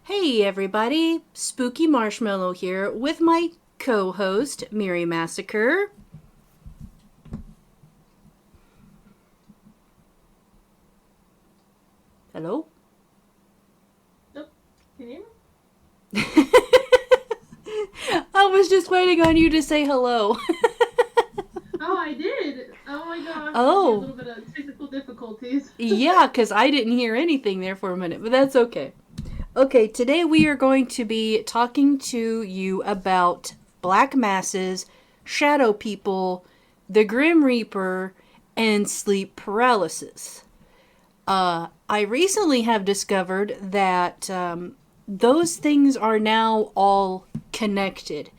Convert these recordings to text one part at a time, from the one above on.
Hey everybody, Spooky Marshmallow here with my co-host, Miri Massacre. Hello? Oh, can you I was just waiting on you to say hello. Oh, I did. Oh my gosh, we had a Oh, little bit of technical difficulties. yeah, because I didn't hear anything there for a minute, but that's okay. Okay, today we are going to be talking to you about Blackmasses, shadow people, the Grim Reaper, and sleep paralysis. I recently have discovered that those things are now all connected.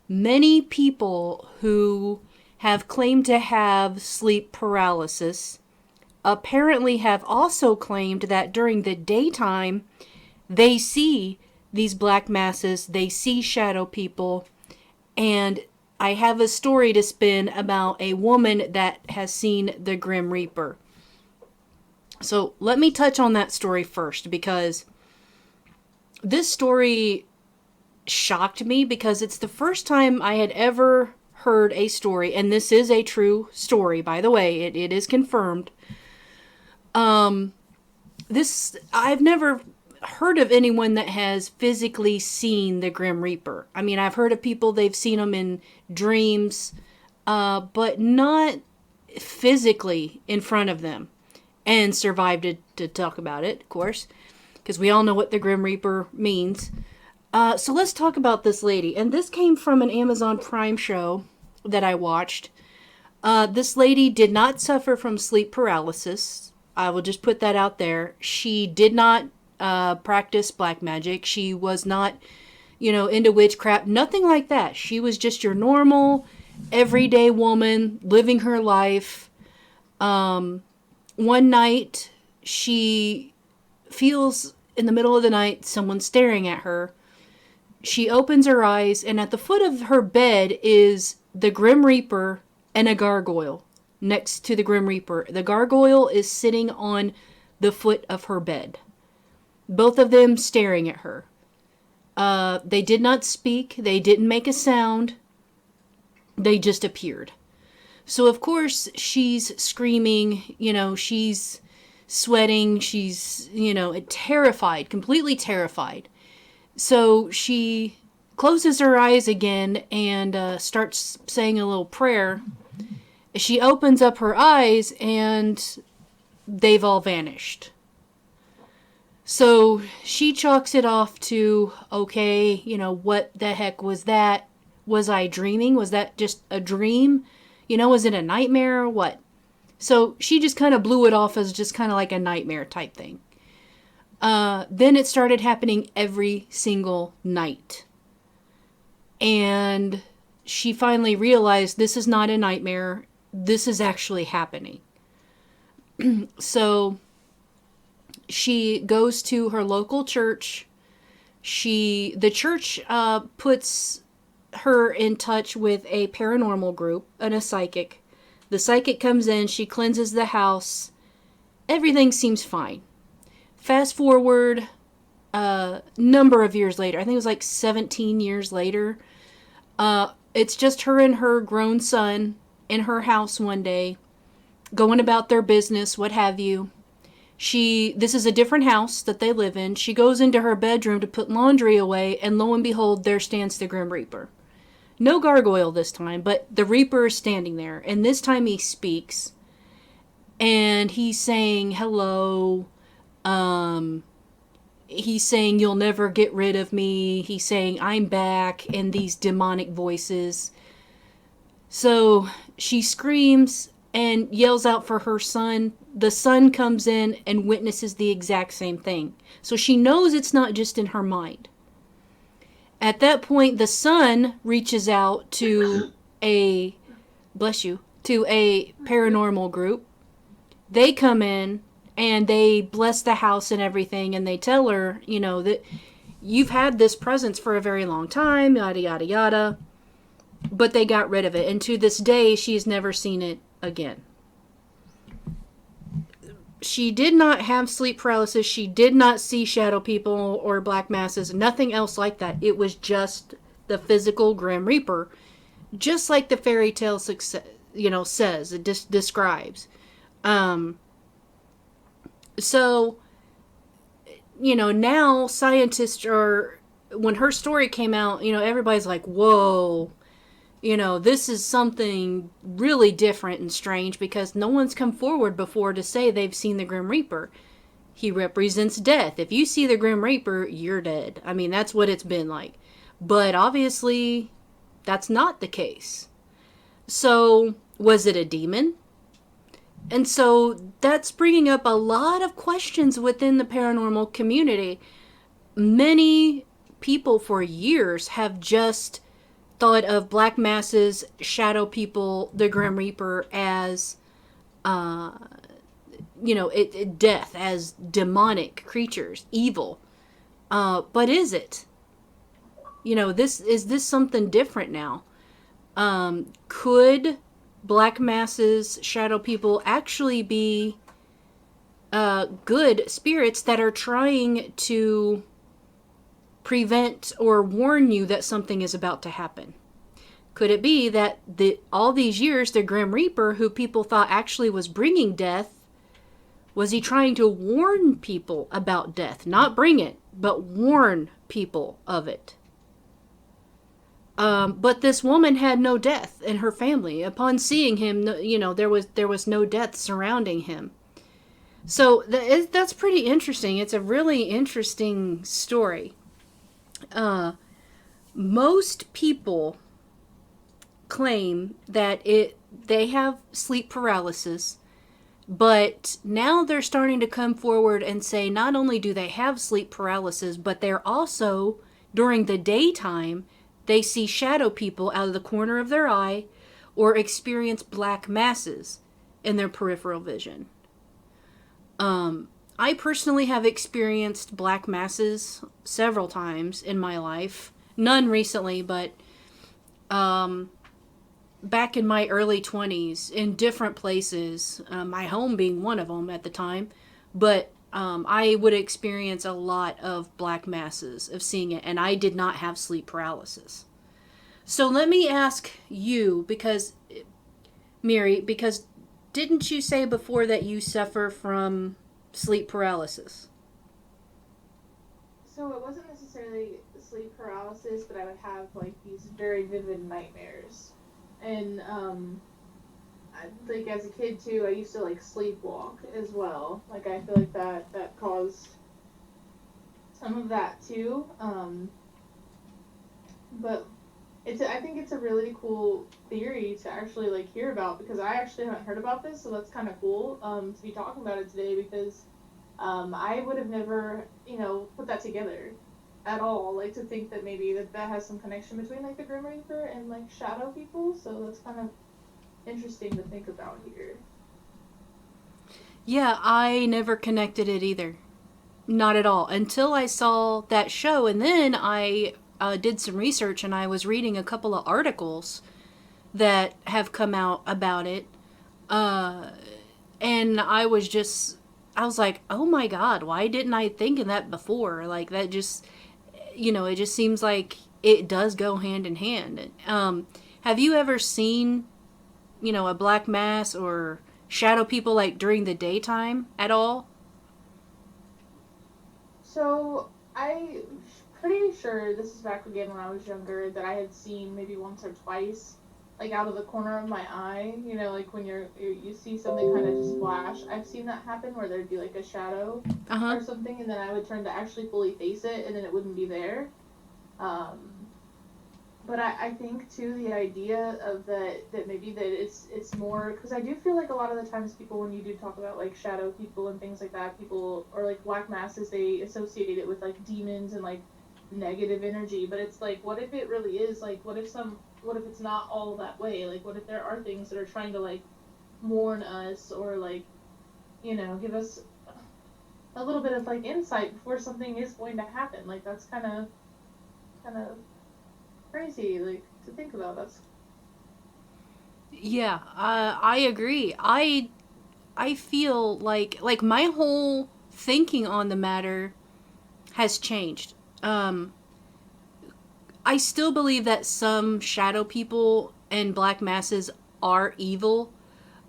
Many people who have claimed to have sleep paralysis apparently have also claimed that during the daytime they see these black masses, they see shadow people, and I have a story to spin about a woman that has seen the Grim Reaper. So let me touch on that story first because this story shocked me because it's the first time I had ever heard a story, and this is a true story, by the way, it is confirmed. This, I've never heard of anyone that has physically seen the Grim Reaper. I mean, I've heard of people, they've seen them in dreams, but not physically in front of them and survived to talk about it, of course, because we all know what the Grim Reaper means. So let's talk about this lady. And this came from an Amazon Prime show that I watched. This lady did not suffer from sleep paralysis. I will just put that out there. She did not practice black magic. She was not, into witchcraft. Nothing like that. She was just your normal, everyday woman living her life. One night, she feels in the middle of the night someone staring at her. She opens her eyes, and at the foot of her bed is the Grim Reaper and a gargoyle next to the Grim Reaper. The gargoyle is sitting on the foot of her bed. Both of them staring at her. They did not speak. They didn't make a sound. They just appeared. So, of course, she's screaming. She's sweating. She's, terrified, completely terrified. So she closes her eyes again and starts saying a little prayer. She opens up her eyes and they've all vanished. So she chalks it off to, okay, what the heck was that? Was I dreaming? Was that just a dream? Was it a nightmare or what? So she just kind of blew it off as just kind of like a nightmare type thing. Then it started happening every single night. And she finally realized this is not a nightmare. This is actually happening. So she goes to her local church. The church puts her in touch with a paranormal group and a psychic. The psychic comes in, she cleanses the house. Everything seems fine. Fast forward a number of years later. I think it was like 17 years later. It's just her and her grown son in her house one day, going about their business, what have you. This is a different house that they live in. She goes into her bedroom to put laundry away, and lo and behold, there stands the Grim Reaper. No gargoyle this time, but the Reaper is standing there. And this time he speaks. And he's saying, hello. He's saying, you'll never get rid of me. He's saying, I'm back, in these demonic voices. So she screams and yells out for her son. The son comes in and witnesses the exact same thing. So she knows it's not just in her mind. At that point, the son reaches out to to a paranormal group. They come in and they bless the house and everything, and they tell her, that you've had this presence for a very long time, yada, yada, yada. But they got rid of it, and to this day, she's never seen it again. she did not have sleep paralysis. She did not see shadow people or black masses, nothing else like that. It was just the physical Grim Reaper, just like the fairy tale says, it describes. Um, so, now scientists are, when her story came out, everybody's like, whoa, this is something really different and strange because no one's come forward before to say they've seen the Grim Reaper. He represents death. If you see the Grim Reaper, you're dead. I mean, that's what it's been like. But obviously, that's not the case. So, was it a demon? And so that's bringing up a lot of questions within the paranormal community. Many people for years have just thought of black masses, shadow people, the Grim Reaper as, death, as demonic creatures, evil. But is it? This something different now? Could black masses, shadow people actually be good spirits that are trying to prevent or warn you that something is about to happen? Could it be that all these years, the Grim Reaper, who people thought actually was bringing death, was he trying to warn people about death? Not bring it, but warn people of it. But this woman had no death in her family. Upon seeing him, there was no death surrounding him. So that's pretty interesting. It's a really interesting story. Most people claim that they have sleep paralysis, but now they're starting to come forward and say not only do they have sleep paralysis, but they're also, during the daytime, they see shadow people out of the corner of their eye or experience black masses in their peripheral vision. I personally have experienced black masses several times in my life. None recently, but back in my early 20s in different places, my home being one of them at the time. But I would experience a lot of black masses of seeing it, and I did not have sleep paralysis. So let me ask you, Mary, because didn't you say before that you suffer from sleep paralysis? So it wasn't necessarily sleep paralysis, but I would have like these very vivid nightmares. And like as a kid too, I used to like sleepwalk as well. Like I feel like that caused some of that too. But I think it's a really cool theory to actually like hear about, because I actually haven't heard about this, so that's kind of cool to be talking about it today, because I would have never put that together at all, like to think that maybe that has some connection between like the Grim Reaper and like shadow people. So that's kind of interesting to think about here. Yeah, I never connected it either. Not at all. Until I saw that show, and then I did some research and I was reading a couple of articles that have come out about it. And I was like, oh my God, why didn't I think of that before? Like, that just, it just seems like it does go hand in hand. Have you ever seen, a black mass or shadow people like during the daytime at all? So I'm pretty sure this is back again when I was younger, that I had seen maybe once or twice, like out of the corner of my eye. Like when you see something kind of just flash. I've seen that happen where there'd be like a shadow Uh-huh. or something, and then I would turn to actually fully face it, and then it wouldn't be there. Um, but I think too, the idea of that maybe that it's more, because I do feel like a lot of the times people, when you do talk about like shadow people and things like that, people, or like black masses, they associate it with like demons and like negative energy. But it's like, what if it really is like, what if it's not all that way? Like, what if there are things that are trying to like warn us, or like give us a little bit of like insight before something is going to happen? Like, that's kind of crazy, like, to think about. That's Yeah, I agree. I feel like my whole thinking on the matter has changed. I still believe that some shadow people and black masses are evil,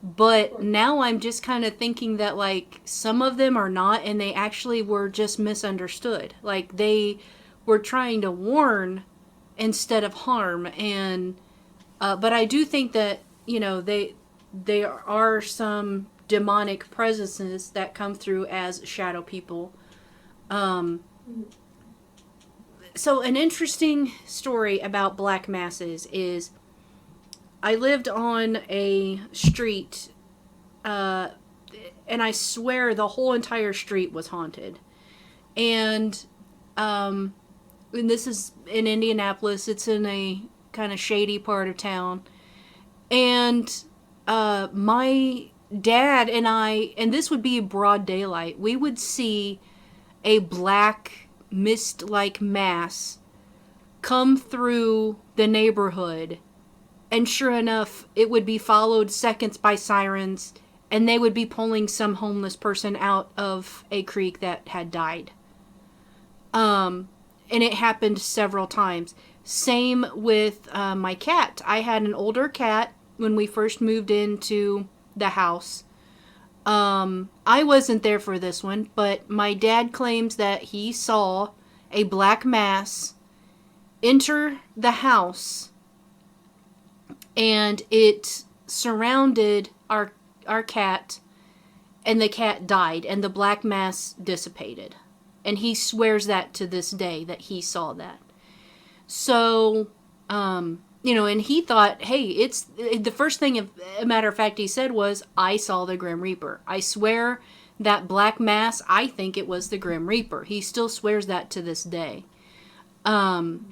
Of but course. now I'm just kind of thinking that like some of them are not, and they actually were just misunderstood. Like they were trying to warn instead of harm, and but I do think that there are some demonic presences that come through as shadow people. Um, Mhm. so an interesting story about black masses is I lived on a street, uh, and I swear the whole entire street was haunted. And um, and this is in Indianapolis. It's in a kind of shady part of town, and my dad and I, and this would be broad daylight, we would see a black mist like mass come through the neighborhood, and sure enough, it would be followed seconds by sirens, and they would be pulling some homeless person out of a creek that had died. Um, and it happened several times. Same with my cat. I had an older cat when we first moved into the house. I wasn't there for this one, but my dad claims that he saw a black mass enter the house, and it surrounded our cat, and the cat died, and the black mass dissipated. And he swears that to this day that he saw that. So, and he thought, hey, it's the first thing, a matter of fact, he said was, I saw the Grim Reaper. I swear that black mass, I think it was the Grim Reaper. He still swears that to this day. And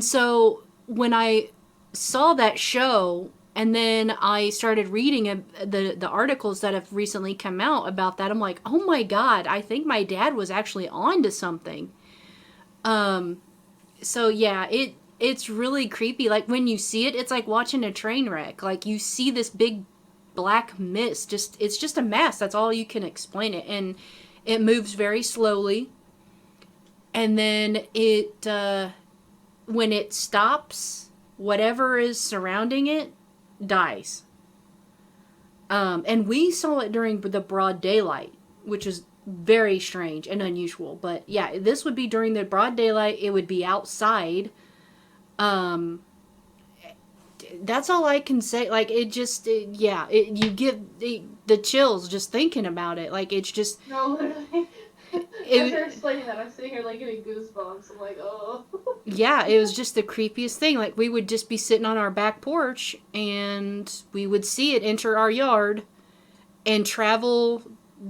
so when I saw that show, and then I started reading the articles that have recently come out about that, I'm like, oh my god, I think my dad was actually on to something. So yeah, it's really creepy. Like when you see it, it's like watching a train wreck. Like you see this big black mist, just it's just a mass. That's all you can explain it, and it moves very slowly. And then when it stops, whatever is surrounding it dies. And we saw it during the broad daylight, which is very strange and unusual. But yeah, this would be during the broad daylight. It would be outside. Um, that's all I can say. Like you get the chills just thinking about it. Like it's just No, literally. As you're it. explaining that, I'm sitting here like getting goosebumps. I'm like, oh. Yeah, it was just the creepiest thing. Like we would just be sitting on our back porch, and we would see it enter our yard and travel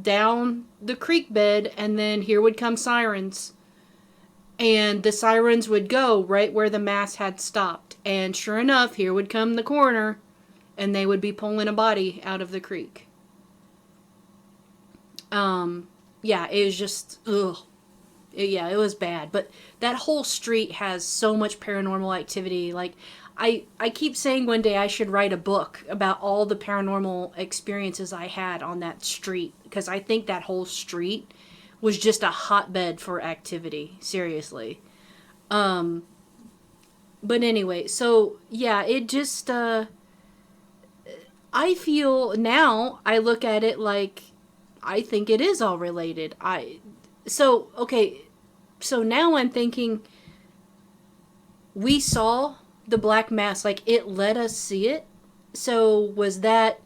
down the creek bed, and then here would come sirens, and the sirens would go right where the mass had stopped, and sure enough, here would come the coroner, and they would be pulling a body out of the creek. Yeah, it was just ugh. Yeah, it was bad. But that whole street has so much paranormal activity. Like, I keep saying one day I should write a book about all the paranormal experiences I had on that street, because I think that whole street was just a hotbed for activity. Seriously. But anyway, so yeah, it just I feel now I look at it like I think it is all related. So okay, so now I'm thinking we saw the black mass, like it let us see it. So was that,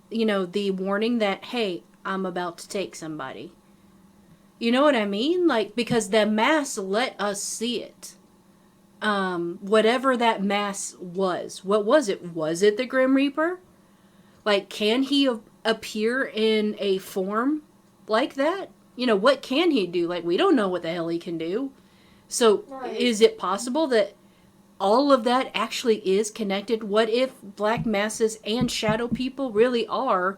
the warning that, hey, I'm about to take somebody? You know what I mean? Like, because the mass let us see it. Whatever that mass was, what was it? Was it the Grim Reaper? Like, can he appear in a form like that? What can he do? Like, we don't know what the hell he can do. So, Right. is it possible that all of that actually is connected? What if black masses and shadow people really are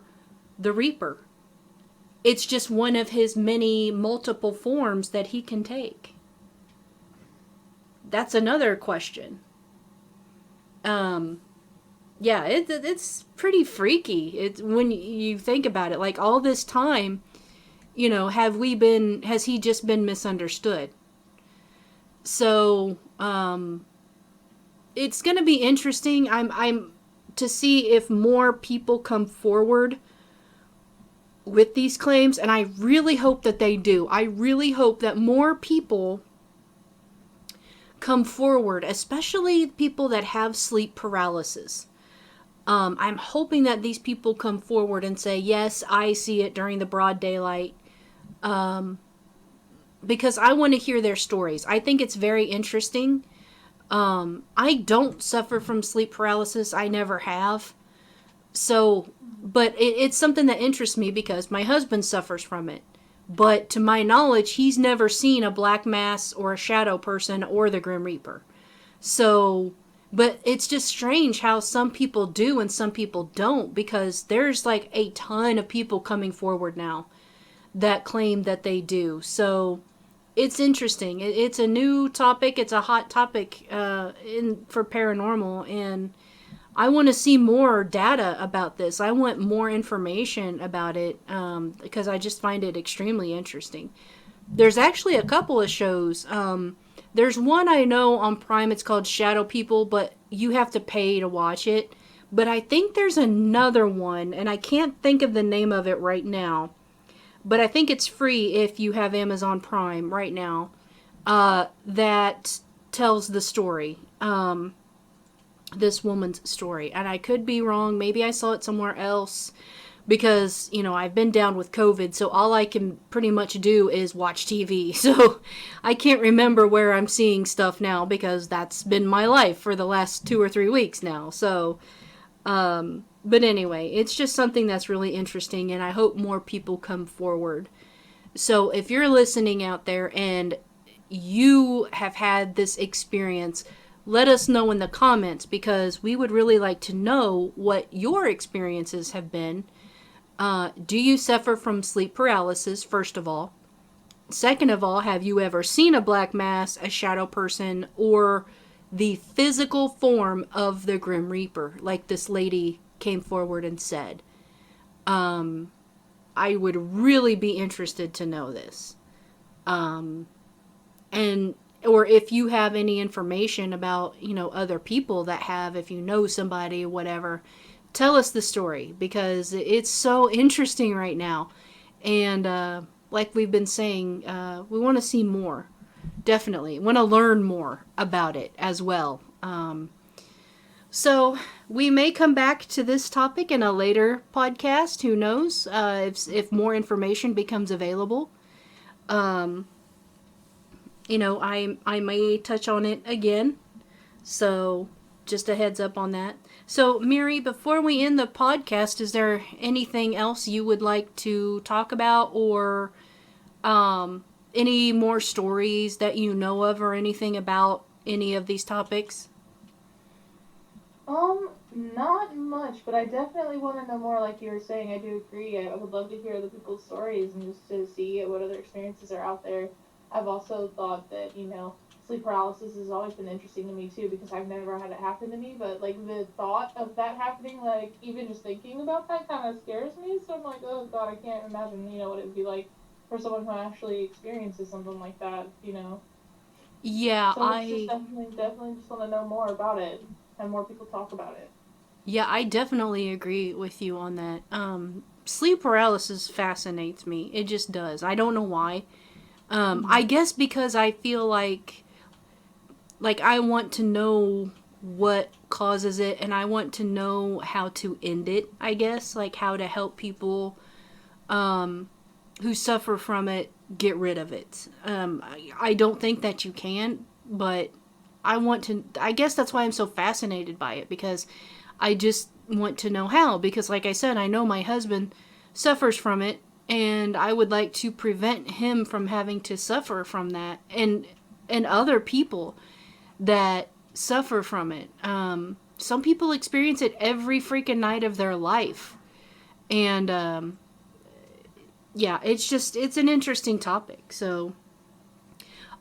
the Reaper? It's just one of his many multiple forms that he can take. That's another question. Yeah, it's pretty freaky. It's when you think about it, like all this time, has he just been misunderstood? So, it's going to be interesting. I'm to see if more people come forward with these claims, and I really hope that they do. I really hope that more people come forward, especially people that have sleep paralysis. I'm hoping that these people come forward and say, yes, I see it during the broad daylight. Because I want to hear their stories. I think it's very interesting. I don't suffer from sleep paralysis. I never have. So, but it's something that interests me because my husband suffers from it. But to my knowledge, he's never seen a black mass or a shadow person or the Grim Reaper. So, but it's just strange how some people do and some people don't, because there's like a ton of people coming forward now that claim that they do. So it's interesting. It's a new topic. It's a hot topic for paranormal, and I want to see more data about this. I want more information about it because I just find it extremely interesting. There's actually a couple of shows. There's one I know on Prime. It's called Shadow People, but you have to pay to watch it. But I think there's another one, and I can't think of the name of it right now. But I think it's free if you have Amazon Prime right now. That tells the story. This woman's story. And I could be wrong. Maybe I saw it somewhere else. Because, I've been down with COVID, so all I can pretty much do is watch TV. So I can't remember where I'm seeing stuff now because that's been my life for the last 2 or 3 weeks now. So, but anyway, it's just something that's really interesting, and I hope more people come forward. So if you're listening out there and you have had this experience, let us know in the comments because we would really like to know what your experiences have been. Do you suffer from sleep paralysis, first of all? Second of all, have you ever seen a black mass, a shadow person, or the physical form of the Grim Reaper, like this lady came forward and said? I would really be interested to know this. And or if you have any information about, other people that have, if you know somebody, whatever, tell us the story because it's so interesting right now. And like we've been saying, we want to see more. Definitely. Want to learn more about it as well. So we may come back to this topic in a later podcast. Who knows? If more information becomes available. I may touch on it again. So just a heads up on that. So, Miri, before we end the podcast, is there anything else you would like to talk about, or any more stories that you know of, or anything about any of these topics? Not much, but I definitely want to know more. Like you were saying, I do agree. I would love to hear the people's stories and just to see what other experiences are out there. I've also thought that, sleep paralysis has always been interesting to me too because I've never had it happen to me, but like the thought of that happening, like even just thinking about that kind of scares me. So I'm like, oh god, I can't imagine, what it would be like for someone who actually experiences something like that. Yeah, So it's just definitely just want to know more about it and more people talk about it. Yeah, I definitely agree with you on that. Sleep paralysis fascinates me. It just does. I don't know why. I guess because I feel like I want to know what causes it and I want to know how to end it, I guess, like how to help people who suffer from it get rid of it. I don't think that you can, but I guess that's why I'm so fascinated by it, because I just want to know how, because like I said, I know my husband suffers from it, and I would like to prevent him from having to suffer from that, and other people that suffer from it. Some people experience it every freaking night of their life, and yeah, it's an interesting topic. So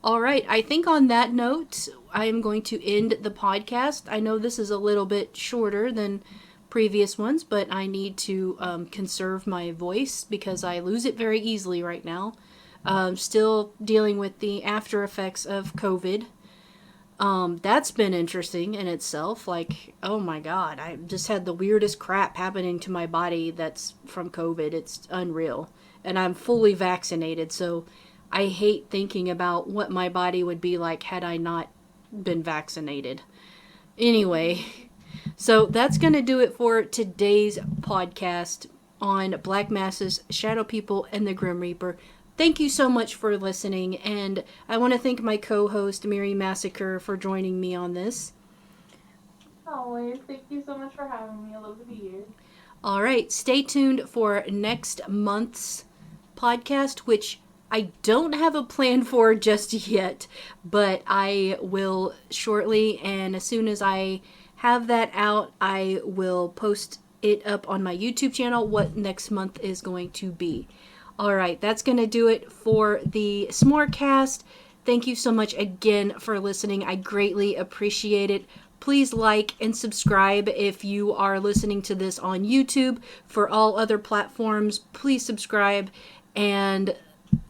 All right. I think on that note, I am going to end the podcast. I know this is a little bit shorter than previous ones, but I need to conserve my voice because I lose it very easily right now. Still dealing with the after effects of COVID. That's been interesting in itself. Like, oh my god, I just had the weirdest crap happening to my body that's from COVID. It's unreal. And I'm fully vaccinated, so I hate thinking about what my body would be like had I not been vaccinated. Anyway, so that's going to do it for today's podcast on Blackmasses, Shadow People, and the Grim Reaper. Thank you so much for listening, and I want to thank my co-host, Mary Massacre, for joining me on this. Always. Thank you so much for having me. I love to be here. All right, stay tuned for next month's podcast, which I don't have a plan for just yet, but I will shortly, and as soon as I have that out, I will post it up on my YouTube channel what next month is going to be. All right, that's going to do it for the Smorecast. Thank you so much again for listening. I greatly appreciate it. Please like and subscribe if you are listening to this on YouTube. For all other platforms, please subscribe and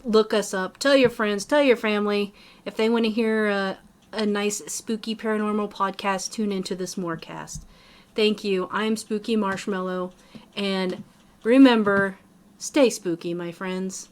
look us up. Tell your friends, tell your family. If they want to hear a nice spooky paranormal podcast, tune into the Smorecast. Thank you. I'm Spooky Marshmallow. And remember, stay spooky, my friends.